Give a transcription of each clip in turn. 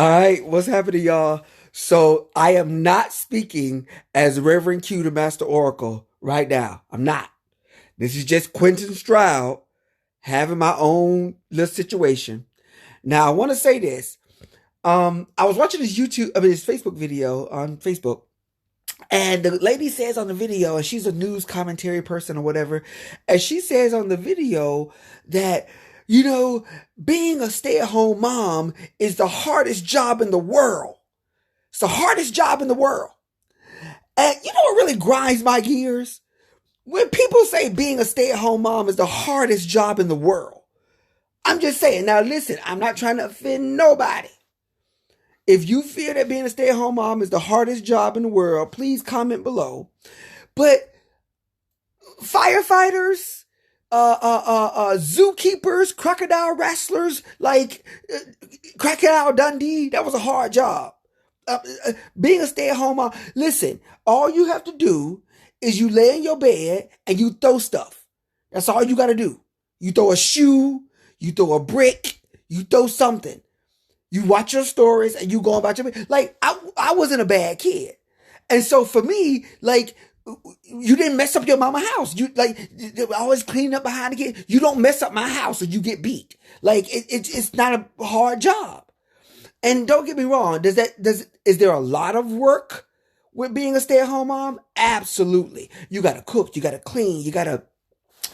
All right, what's happening, y'all? So I am not speaking as Reverend Q to Master Oracle right now. I'm not. This is just Quentin Stroud having my own little situation. Now I want to say this. I was watching this Facebook video on Facebook, and the lady says on the video, and she's a news commentary person or whatever, and she says on the video that, you know, being a stay-at-home mom is the hardest job in the world. It's the hardest job in the world. And you know what really grinds my gears? When people say being a stay-at-home mom is the hardest job in the world. I'm just saying, now listen, I'm not trying to offend nobody. If you feel that being a stay-at-home mom is the hardest job in the world, please comment below. But firefighters, zookeepers, crocodile wrestlers, like Crocodile Dundee, that was a hard job. Being a stay-at-home mom, listen, all you have to do is you lay in your bed and you throw stuff. That's all you got to do. You throw a shoe, you throw a brick, you throw something. You watch your stories and you go about your, like, I wasn't a bad kid. And so for me, like, you didn't mess up your mama's house. You always clean up behind the kid. You don't mess up my house or you get beat. Like it's not a hard job. And don't get me wrong. Is there a lot of work with being a stay-at-home mom? Absolutely. You got to cook. You got to clean. You got to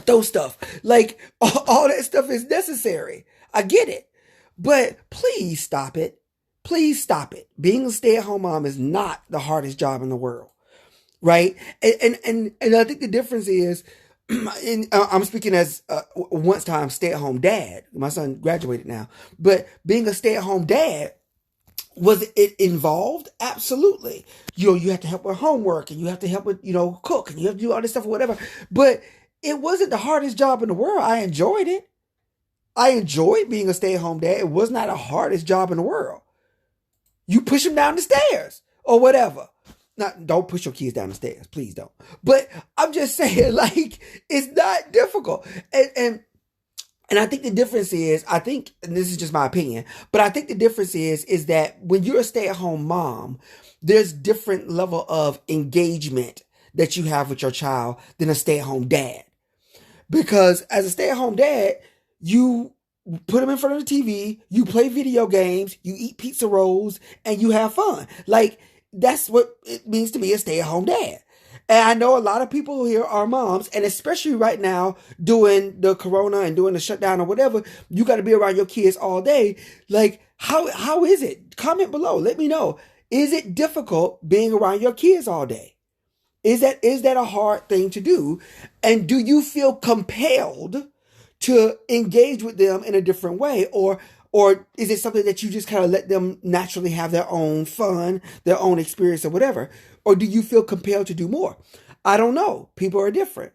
throw stuff. Like all that stuff is necessary. I get it. But please stop it. Please stop it. Being a stay-at-home mom is not the hardest job in the world. Right? And I think the difference is, I'm speaking as once time stay-at-home dad. My son graduated now. But being a stay-at-home dad, was it involved? Absolutely. You have to help with homework and you have to help with, cook and you have to do all this stuff or whatever. But it wasn't the hardest job in the world. I enjoyed it. I enjoyed being a stay-at-home dad. It was not the hardest job in the world. You push them down the stairs or whatever. Now, don't push your kids down the stairs. Please don't. But I'm just saying, like, it's not difficult. And I think the difference is, and this is just my opinion, but I think the difference is that when you're a stay-at-home mom, there's different level of engagement that you have with your child than a stay-at-home dad. Because as a stay-at-home dad, you put them in front of the TV, you play video games, you eat pizza rolls, and you have fun. Like, that's what it means to be a stay-at-home dad. And I know a lot of people here are moms, and especially right now, doing the corona and doing the shutdown or whatever, you got to be around your kids all day. Like, how is it? Comment below. Let me know. Is it difficult being around your kids all day? Is that a hard thing to do? And do you feel compelled to engage with them in a different way? Or is it something that you just kind of let them naturally have their own fun, their own experience or whatever? Or do you feel compelled to do more? I don't know. People are different.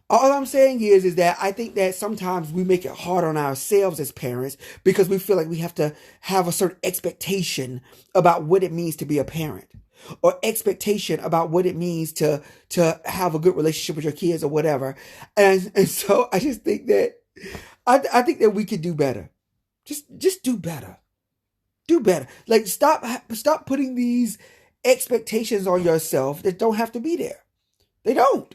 All I'm saying is that I think that sometimes we make it hard on ourselves as parents because we feel like we have to have a certain expectation about what it means to be a parent, or expectation about what it means to have a good relationship with your kids or whatever. And so I just think that I think that we could do better. Just do better. Do better. Like stop putting these expectations on yourself that don't have to be there. They don't.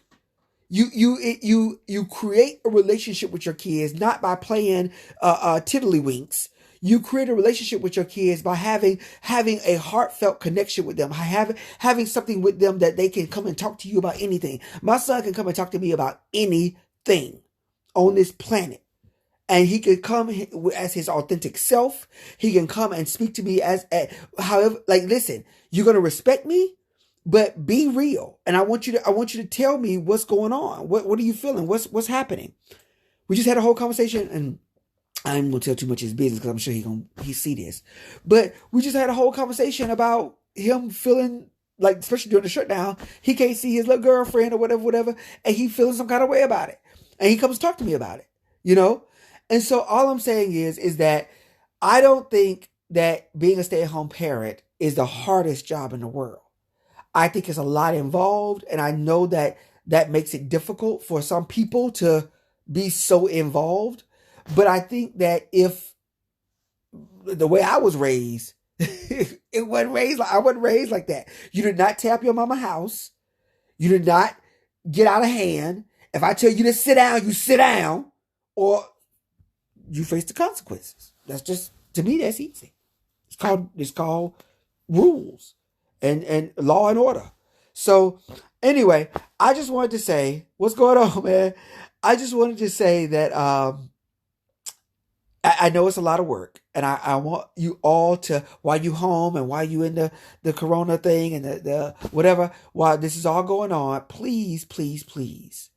You create a relationship with your kids not by playing tiddlywinks. You create a relationship with your kids by having a heartfelt connection with them, having something with them that they can come and talk to you about anything. My son can come and talk to me about anything on this planet. And he can come as his authentic self. He can come and speak to me as however, like, listen, you're going to respect me, but be real. And I want you to tell me what's going on. What are you feeling? What's happening? We just had a whole conversation, and I'm going to tell too much of his business because I'm sure he see this. But we just had a whole conversation about him feeling like, especially during the shutdown, he can't see his little girlfriend or whatever, and he feeling some kind of way about it. And he comes to talk to me about it, And so all I'm saying is that I don't think that being a stay-at-home parent is the hardest job in the world. I think it's a lot involved, and I know that makes it difficult for some people to be so involved. But I think that if the way I was raised, It wasn't raised like I wasn't raised like that. You did not tap your mama house. You did not get out of hand. If I tell you to sit down, you sit down, or you face the consequences. That's just, to me, that's easy. It's called rules and law and order. So anyway, I just wanted to say, what's going on, man? I just wanted to say that I know it's a lot of work, and I want you all to, while you home and while you in the corona thing and the whatever, while this is all going on, please, please, please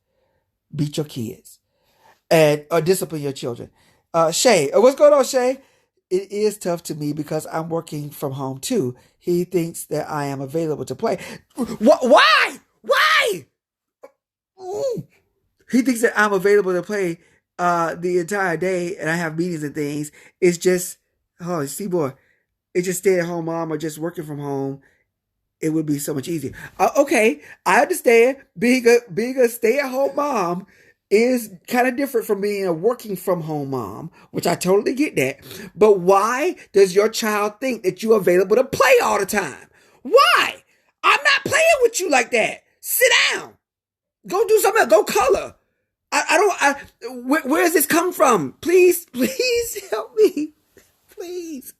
beat your kids and or discipline your children. Shay, what's going on, Shay? It is tough to me because I'm working from home too. He thinks that I am available to play. Why? Why? Ooh. He thinks that I'm available to play the entire day and I have meetings and things. It's just, oh, see, boy, it's just stay at home mom or just working from home. It would be so much easier. Okay, I understand being a stay at home mom is kind of different from being a working from home mom, which I totally get that. But why does your child think that you're available to play all the time? Why? I'm not playing with you like that. Sit down. Go do something else. Go color. Where does this come from? Please, please help me. Please.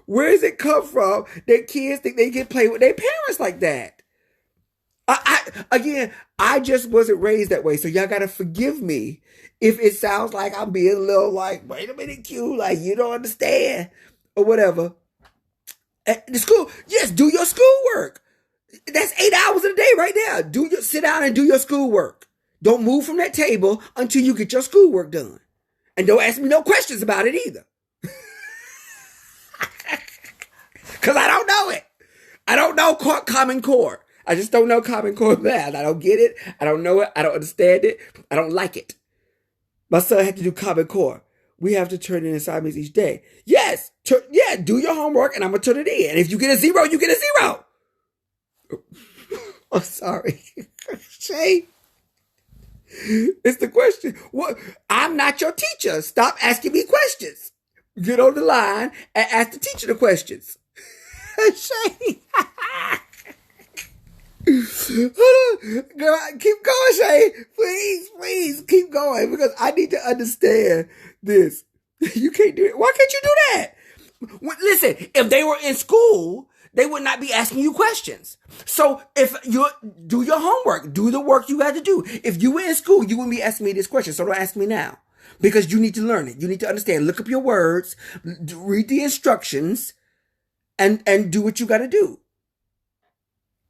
Where does it come from that kids think they can play with their parents like that? I just wasn't raised that way, so y'all gotta forgive me if it sounds like I'm being a little like, wait a minute, Q, like you don't understand or whatever. At the school, yes, do your schoolwork. That's 8 hours a day right there. Sit down and do your schoolwork. Don't move from that table until you get your schoolwork done, and don't ask me no questions about it either, because I don't know it. I don't know Common Core. I just don't know Common Core math. I don't get it. I don't know it. I don't understand it. I don't like it. My son had to do Common Core. We have to turn in assignments each day. Yes. Do your homework and I'm going to turn it in. And if you get a 0, you get a 0. Oh, sorry. Shay. It's the question. What? I'm not your teacher. Stop asking me questions. Get on the line and ask the teacher the questions. Shay. Girl, keep going, Shay. Please keep going, because I need to understand this. You can't do it. Why can't you do that? Listen, if they were in school, they would not be asking you questions. So if you do your homework, do the work you had to do. If you were in school, you wouldn't be asking me this question. So don't ask me now, because you need to learn it. You need to understand. Look up your words, read the instructions, and do what you got to do.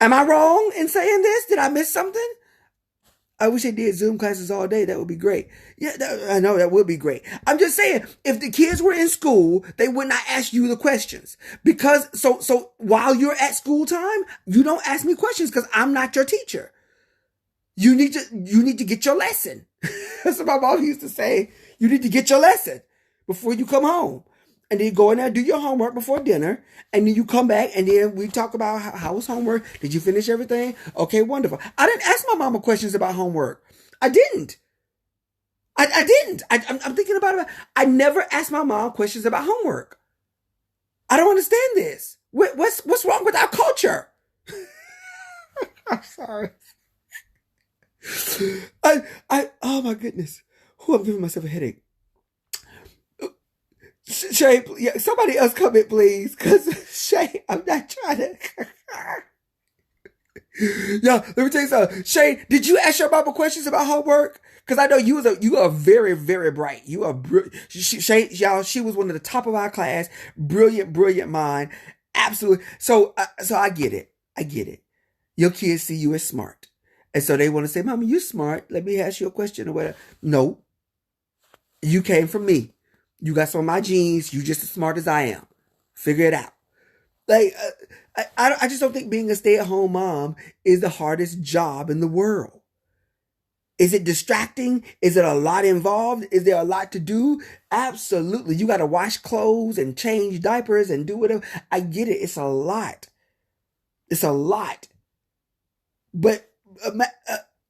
Am I wrong in saying this? Did I miss something? I wish they did Zoom classes all day. That would be great. Yeah, I know that would be great. I'm just saying, if the kids were in school, they would not ask you the questions. Because, so while you're at school time, you don't ask me questions because I'm not your teacher. You need to get your lesson. That's what my mom used to say. You need to get your lesson before you come home. And then you go in there, do your homework before dinner, and then you come back, and then we talk about how was homework. Did you finish everything? Okay, wonderful. I didn't ask my mama questions about homework. I didn't. I didn't. I'm thinking about it. I never asked my mom questions about homework. I don't understand this. What's wrong with our culture? I'm sorry. Oh my goodness. I'm giving myself a headache. Shay, yeah, somebody else come in, please. Because, Shay, I'm not trying to. Yeah, let me tell you something. Shay, did you ask your mama questions about homework? Because I know you are very, very bright. You are Shay, y'all, she was one of the top of our class. Brilliant mind. Absolutely. So I get it. I get it. Your kids see you as smart. And so they want to say, Mama, you smart. Let me ask you a question or whatever. No. You came from me. You got some of my genes. You just as smart as I am. Figure it out. Like, I just don't think being a stay-at-home mom is the hardest job in the world. Is it distracting? Is it a lot involved? Is there a lot to do? Absolutely. You got to wash clothes and change diapers and do whatever. I get it. It's a lot. It's a lot. But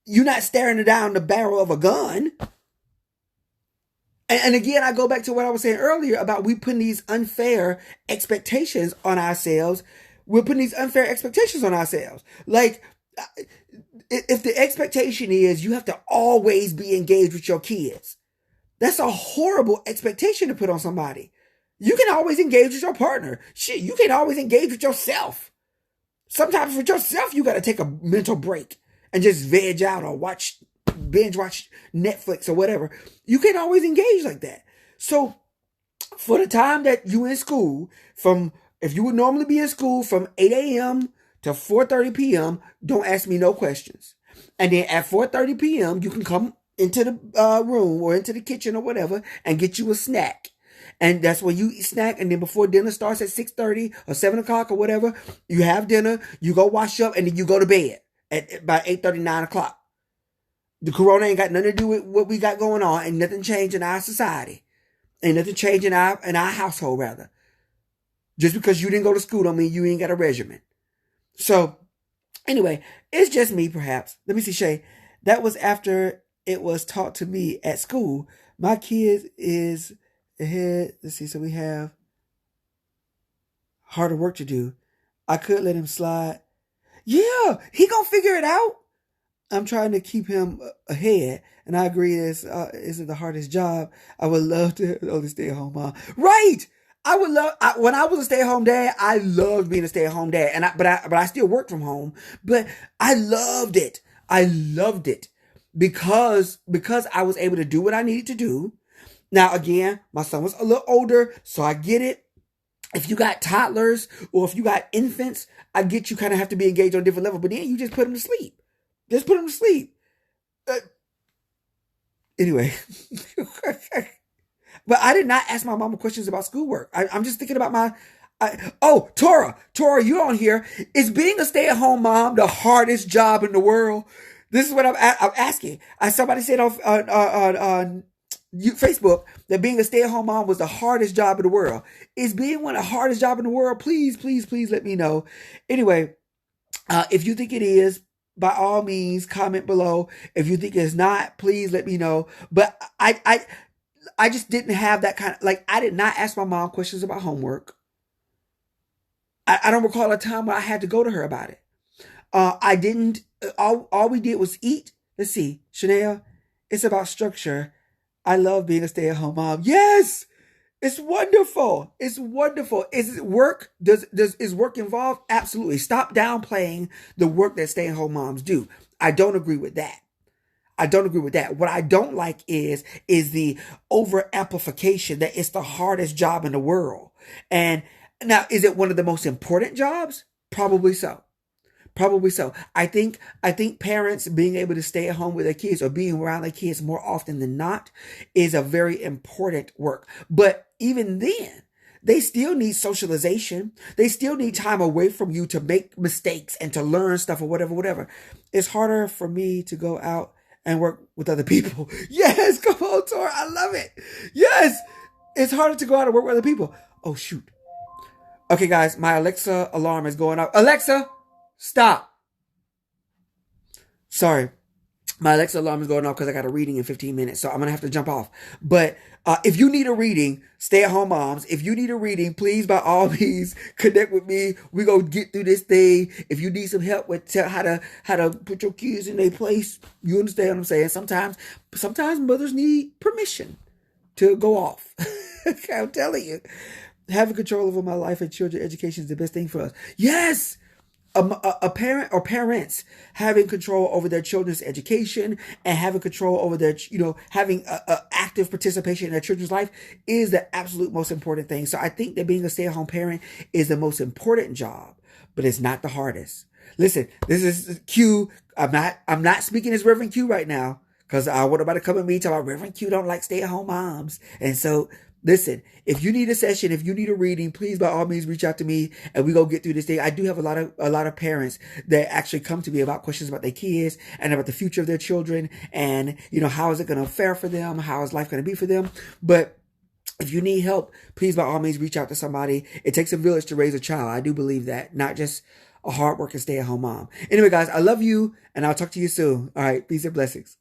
you're not staring down the barrel of a gun. And again, I go back to what I was saying earlier about we putting these unfair expectations on ourselves. We're putting these unfair expectations on ourselves. Like, if the expectation is you have to always be engaged with your kids, that's a horrible expectation to put on somebody. You can always engage with your partner. Shit, you can always engage with yourself. Sometimes with yourself, you got to take a mental break and just veg out or binge watch Netflix or whatever. You can't always engage like that. So for the time that you in school, if you would normally be in school from 8 a.m. to 4:30 p.m., don't ask me no questions. And then at 4:30 p.m., you can come into the room or into the kitchen or whatever and get you a snack. And that's when you eat snack. And then before dinner starts at 6:30 or 7 o'clock or whatever, you have dinner, you go wash up, and then you go to bed at by 8:30, 9 o'clock. The corona ain't got nothing to do with what we got going on. Ain't nothing changed in our society. Ain't nothing changed in our household, rather. Just because you didn't go to school don't mean you ain't got a regimen. So, anyway, it's just me, perhaps. Let me see, Shay. That was after it was taught to me at school. My kid is ahead. Let's see. So we have harder work to do. I could let him slide. Yeah, he gonna figure it out. I'm trying to keep him ahead, and I agree. Isn't the hardest job. I would love to only stay at home mom. Right. I would love when I was a stay-at-home dad. I loved being a stay-at-home dad, but I still worked from home. But I loved it. I loved it because I was able to do what I needed to do. Now again, my son was a little older, so I get it. If you got toddlers or if you got infants, I get you kind of have to be engaged on a different level. But then you just put them to sleep. Just put them to sleep. Anyway. But I did not ask my mama questions about schoolwork. I'm just thinking about Tora, you're on here. Is being a stay-at-home mom the hardest job in the world? This is what I'm asking. Somebody said on Facebook that being a stay-at-home mom was the hardest job in the world. Is being one of the hardest job in the world? Please, please, please let me know. Anyway, if you think it is, by all means, comment below. If you think it's not, please let me know. But I just didn't have that kind of, like, I did not ask my mom questions about homework. I don't recall a time where I had to go to her about it. I didn't, all we did was eat. Let's see, Chanel, it's about structure. I love being a stay-at-home mom. Yes! It's wonderful. It's wonderful. Is work involved? Absolutely. Stop downplaying the work that stay-at-home moms do. I don't agree with that. What I don't like is the over amplification that it's the hardest job in the world. And now, is it one of the most important jobs? Probably so. I think parents being able to stay at home with their kids or being around their kids more often than not is a very important work. But even then, they still need socialization. They still need time away from you to make mistakes and to learn stuff or whatever. It's harder for me to go out and work with other people. Yes, come on, Tor. I love it. Yes, it's harder to go out and work with other people. Oh, shoot. Okay, guys, my Alexa alarm is going off. Alexa, stop. Sorry. My Alexa alarm is going off because I got a reading in 15 minutes, so I'm going to have to jump off. But if you need a reading, stay-at-home moms, if you need a reading, please, by all means, connect with me. We're going to get through this thing. If you need some help with how to put your kids in their place, you understand what I'm saying? Sometimes mothers need permission to go off. I'm telling you. Having control over my life and children education is the best thing for us. Yes! A parent or parents having control over their children's education and having control over their, having active participation in their children's life is the absolute most important thing. So I think that being a stay-at-home parent is the most important job, but it's not the hardest. Listen, this is Q. I'm not speaking as Reverend Q right now because I want about to come at me talking about Reverend Q don't like stay-at-home moms. And so listen, if you need a session, if you need a reading, please by all means reach out to me and we go get through this thing. I do have a lot of parents that actually come to me about questions about their kids and about the future of their children and, how is it going to fare for them? How is life going to be for them? But if you need help, please by all means reach out to somebody. It takes a village to raise a child. I do believe that, not just a hardworking stay-at-home mom. Anyway, guys, I love you and I'll talk to you soon. All right. Peace and blessings.